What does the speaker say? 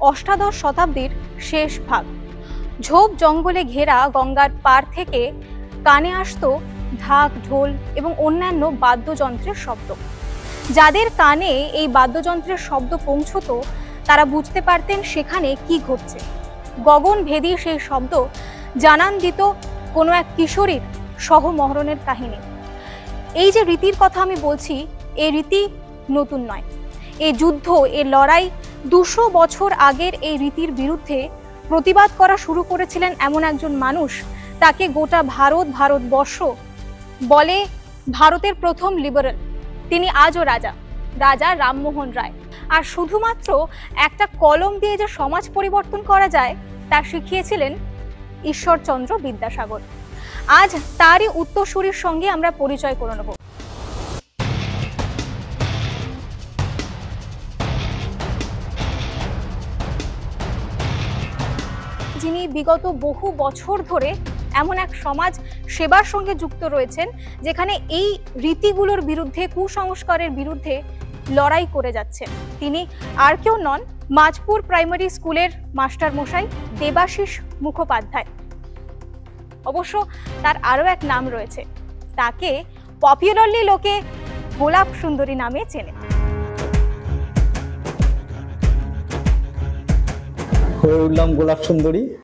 অষ্টাদশ শতাব্দীর শেষ ভাগ। ঝোপ জঙ্গলে ঘেরা গঙ্গার পার থেকে কানে আসতো ঢাক, ঢোল এবং অন্যান্য বাদ্যযন্ত্রের শব্দ। যাদের কানে এই বাদ্যযন্ত্রের শব্দ পৌঁছতো তারা বুঝতে পারতেন সেখানে কি ঘটছে। গগনভেদী সেই শব্দ জানান দিত কোনো এক কিশোরীর সহমরণের কাহিনী। এই যে রীতির কথা আমি বলছি, এই রীতি নতুন নয়। এই যুদ্ধ, এই লড়াই 200 বছর আগের এই রীতির বিরুদ্ধে প্রতিবাদ করা শুরু করেছিলেন এমন একজন মানুষ, তাকে গোটা ভারতবর্ষ বলে ভারতের প্রথম লিবারেল। তিনি আজও রাজা রামমোহন রায়। আর শুধুমাত্র একটা কলম দিয়ে যে সমাজ পরিবর্তন করা যায় তা শিখিয়েছিলেন ঈশ্বরচন্দ্র বিদ্যাসাগর। আজ তারই উত্তরসূরির সঙ্গে আমরা পরিচয় করে নেব। যিনি বিগত বহু বছর ধরে এমন এক সমাজ সেবার সঙ্গে যুক্ত রয়েছেন যেখানে এই রীতিগুলোর বিরুদ্ধে, কুসংস্কারের বিরুদ্ধে লড়াই করে যাচ্ছেন। তিনি আর কেউ নন, মাঝপুর প্রাইমারি স্কুলের মাস্টার মশাই দেবাশিস মুখোপাধ্যায়। অবশ্য তার আরও এক নাম রয়েছে, তাকে পপুলারলি লোকে গোলাপ সুন্দরী নামে চেনে। হয়ে উঠলাম গোলাপ সুন্দরী।